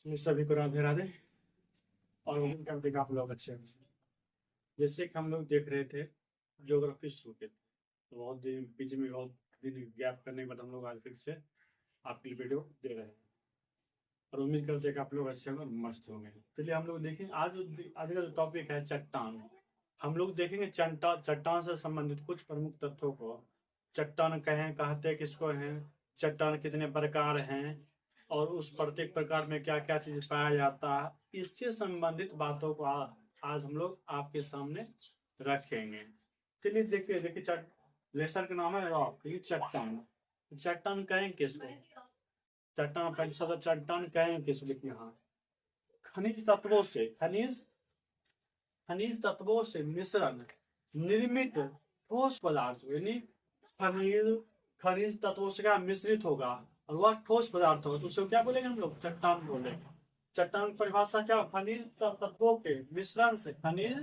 सभी को राधे राधे। और उम्मीद करते हैं कि आप लोग अच्छे होंगे। जैसे कि हम लोग देख रहे थे ज्योग्राफी शुरू के तो बहुत दिन बीच में बहुत दिन गैप करने के बाद हम लोग आज फिर से आपके लिए वीडियो दे रहे हैं और उम्मीद करते हैं कि आप लोग अच्छे होंगे और मस्त होंगे। चलिए हम लोग देखें आज का जो टॉपिक है चट्टान। हम लोग देखेंगे चट्टान से संबंधित कुछ प्रमुख तथ्यों को। चट्टान कहते किसको हैं, चट्टान कितने प्रकार हैं और उस प्रत्येक प्रकार में क्या क्या चीज पाया जाता है, इससे संबंधित बातों को आज हम लोग आपके सामने रखेंगे। चलिए देखिए देखिए लेसन का नाम है रॉक, ये चट्टान। चट्टान कहें किसको, चट्टान पहले शब्द चट्टान कहें किसको, देखिए हाँ, खनिज तत्वों से खनिज तत्वों से मिश्रण निर्मित ठोस पदार्थ, यानी खनिज खनिज तत्वों से क्या मिश्रित होगा और वह ठोस पदार्थ होगा तो उसे क्या बोलेंगे हम लोग, चट्टान बोलेंगे। चट्टान की परिभाषा क्या, खनिज तत्वों के मिश्रण से, खनिज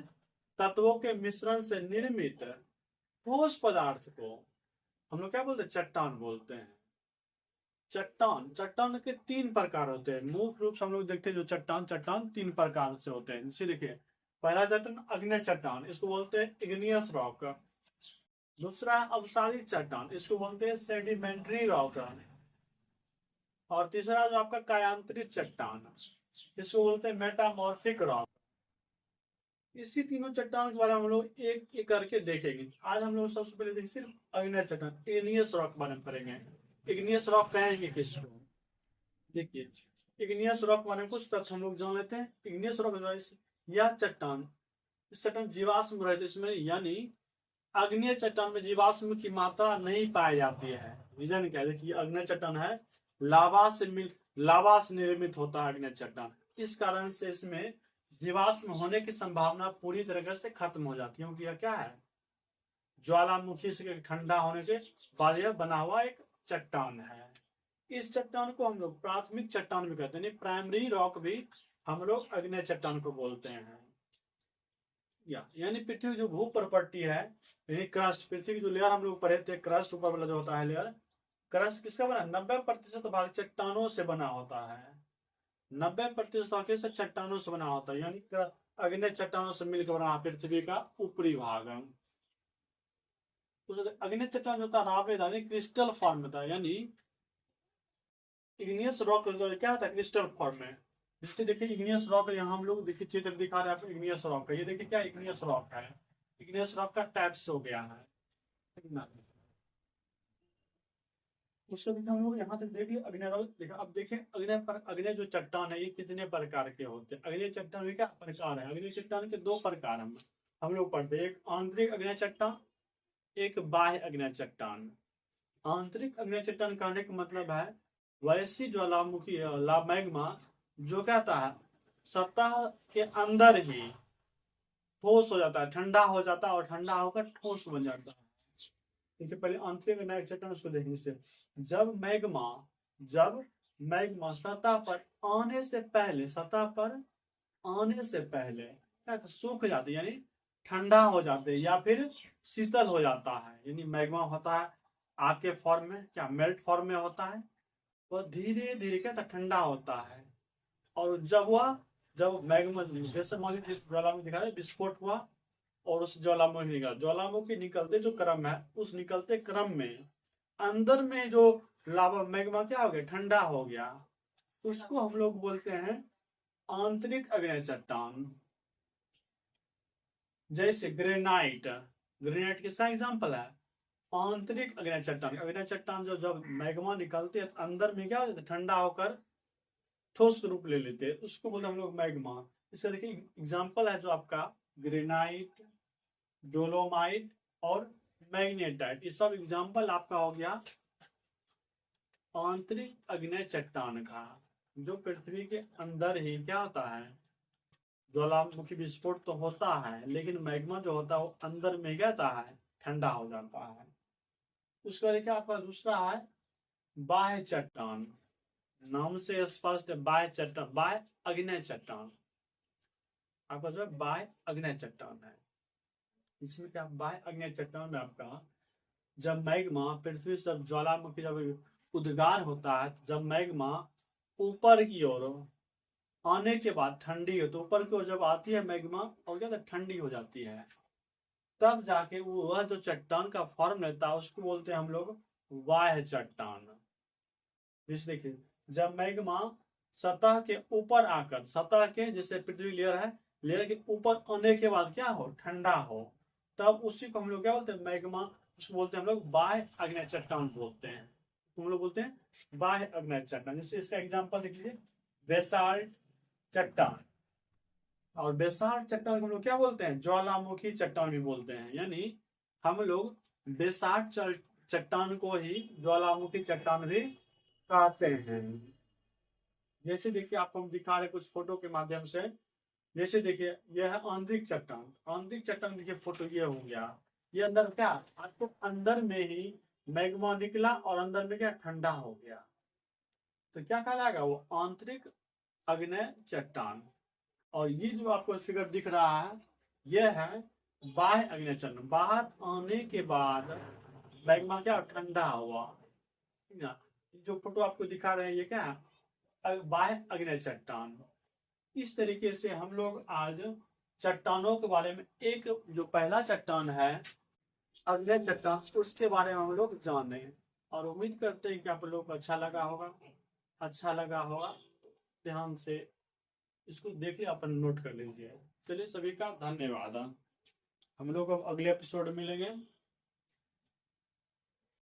तत्वों के मिश्रण से निर्मित ठोस पदार्थ को हम लोग क्या बोलते हैं, चट्टान बोलते हैं। चट्टान के तीन प्रकार होते हैं। मुख्य रूप से हम लोग देखते हैं जो चट्टान तीन प्रकार से होते हैं। जैसे देखिए, पहला चट्टान अग्नि चट्टान, इसको बोलते हैं इग्नियस रॉक। दूसरा अवसादी चट्टान, इसको बोलते हैं सेडिमेंट्री रॉक। और तीसरा जो आपका कायांतरित चट्टान, इसको बोलते हैं मेटामॉर्फिक रॉक। इसी तीनों चट्टान के बारे में हम लोग एक एक करके देखेंगे। आज हम लोग सबसे पहले देखिए सिर्फ अग्नि चट्टान, इग्नियस रॉक बारे में पढ़ेंगे। इग्नियस रॉक कहेंगे किसको, देखिए इग्नियस रॉक बारे में कुछ तथ्य हम लोग जान लेते हैं। इग्नियस रॉक यह चट्टान, इस चट्टान जीवाश्म रहते इसमें, यानी अग्निय चट्टान में जीवाश्म की मात्रा नहीं पाई जाती है। रीजन क्या है, देखिए अग्नि चट्टान है, लावा से निर्मित होता है अग्नि चट्टान। इस कारण से इसमें जीवाश्म होने की संभावना पूरी तरह से खत्म हो जाती है, क्योंकि यह क्या है, ज्वालामुखी से ठंडा होने के बाद यह बना हुआ एक चट्टान है। इस चट्टान को हम लोग प्राथमिक चट्टान भी कहते हैं, प्राइमरी रॉक भी हम लोग अग्नि चट्टान को बोलते हैं। यानी पृथ्वी जो भू प्रॉपर्टी है, यानी क्रस्ट, पृथ्वी की जो लेयर हम लोग पढ़े थे, क्रस्ट ऊपर वाला जो होता है लेयर, क्रस्ट किसका बना, 90% भाग चट्टानों से बना होता है। 90% से चट्टानों से बना होता है, यानी अग्नि चट्टानों से मिलकर बना पृथ्वी का ऊपरी भाग। अग्नि चट्टान जो था रावेदानी क्रिस्टल फॉर्म में था, यानी इग्नियस रॉक क्या था, क्रिस्टल फॉर्म में। जिससे देखिए इग्नियस रॉक, यहाँ हम लोग देखिए चित्र दिखा रहे हैं आपको इग्नियस रॉक का। ये देखिए क्या इग्नियस रॉक है, इग्नियस रॉक का टाइप्स हो गया है। उसको देखिए हम लोग यहाँ तक देख लिया अग्नि रॉक देखा। अब देखें अग्नि जो चट्टान है ये कितने प्रकार के होते हैं। अग्नि चट्टान में क्या प्रकार है, अग्नि चट्टान के दो प्रकार हम लोग पढ़ते हैं, एक आंतरिक अग्नि चट्टान, एक बाह्य अग्नि चट्टान। आंतरिक अग्नि चट्टान कहने का मतलब है वैसी ज्वालामुखी मैग्मा जो कहता है सतह के अंदर ही ठोस हो जाता है, ठंडा हो जाता है और ठंडा होकर ठोस बन जाता है। इससे पहले आंतरिक अग्नि चट्टान उसको देखने से, जब मैग्मा सतह पर आने से पहले क्या तो सूख जाते, यानी ठंडा हो जाते या फिर शीतल हो जाता है। यानी मैग्मा होता है आग के फॉर्म में, क्या मेल्ट फॉर्म में होता है, वह धीरे धीरे क्या ठंडा होता है। और जब मैग्मा, जैसे मान लीजिए ज्वालामुखी दिखा रहे विस्फोट हुआ और उस ज्वालामुखी निकलते जो क्रम है, उस निकलते क्रम में अंदर में जो लावा मैग्मा क्या हो गया, ठंडा हो गया, उसको हम लोग बोलते हैं आंतरिक अग्नि चट्टान। जैसे ग्रेनाइट किसका एग्जाम्पल है, आंतरिक अग्नि चट्टान जो जब मैग्मा निकलते हैं अंदर में क्या ठंडा होकर ठोस रूप ले लेते हैं, उसको बोलते हैं हम लोग मैग्मा। इसका देखिए एग्जाम्पल है जो आपका ग्रेनाइट, डोलोमाइट और मैग्नेटाइट, ये सब एग्जाम्पल आपका हो गया आंतरिक अग्नि चट्टान का, जो पृथ्वी के अंदर ही क्या होता है, ज्वालामुखी विस्फोट तो होता है लेकिन मैग्मा जो होता है वो अंदर में जाता है, ठंडा हो जाता है। उसका देखिए आपका दूसरा है बाह्य चट्टान, नाम से स्पष्ट बाह्य चट्टान, बाह्य अग्नि चट्टान आपका जो है बाह्य अग्नि चट्टान है। इसमें क्या बाह्य अग्नि चट्टान में आपका जब मैग्मा पृथ्वी से ज्वालामुखी जब उद्गार होता है, जब मैग्मा ऊपर की ओर आने के बाद ठंडी हो, तो ऊपर की ओर जब आती है मैग्मा और क्या ठंडी हो जाती है, तब जाके वो वह जो चट्टान का फॉर्म लेता है उसको बोलते हैं हम लोग वाह्य चट्टान। जैसे देखिए, जब मैग्मा सतह के ऊपर आकर, सतह के जैसे पृथ्वी लेयर है, लेयर के ऊपर आने के बाद क्या हो, ठंडा हो, तब उसी को हम लोग क्या बोलते हैं, मैग्मा। उसको बोलते हैं हम लोग बाह्य अग्नि चट्टान बोलते हैं। हम लोग बोलते हैं बाह्य अग्नि चट्टान। जैसे इसका एग्जांपल देख लीजिए, बेसाल्ट चट्टान। और बेसाल्ट चट्टान को हम लोग क्या बोलते हैं, ज्वालामुखी चट्टान भी बोलते हैं। यानी हम लोग बेसाल्ट चट्टान को ही ज्वालामुखी चट्टान भी कहते हैं। जैसे देखिए, आपको हम दिखा रहे कुछ फोटो के माध्यम से। जैसे देखिए, यह है आंतरिक चट्टान। आंतरिक चट्टान देखिए फोटो ये हो गया, ये अंदर क्या, आपको अंदर में ही मैग्मा निकला और अंदर में क्या ठंडा हो गया, तो क्या कहलाएगा, वो आंतरिक अग्नेय चट्टान। और ये जो आपको फिगर दिख रहा है, यह है बाह्य अग्नेय चट्टान। बाहर आने के बाद मैग्मा क्या ठंडा हुआ, ठीक ना। जो फोटो आपको दिखा रहे हैं ये क्या है, बाह्य अग्नेय चट्टान। इस तरीके से हम लोग आज चट्टानों के बारे में, एक जो पहला चट्टान है अग्नेय चट्टान, उसके बारे में हम लोग जाने। और उम्मीद करते हैं कि आप लोग को अच्छा लगा होगा। अच्छा लगा होगा, ध्यान से इसको देखिए, अपन नोट कर लीजिए। चलिए, सभी का धन्यवाद। हम लोग अब अगले एपिसोड में मिलेंगे।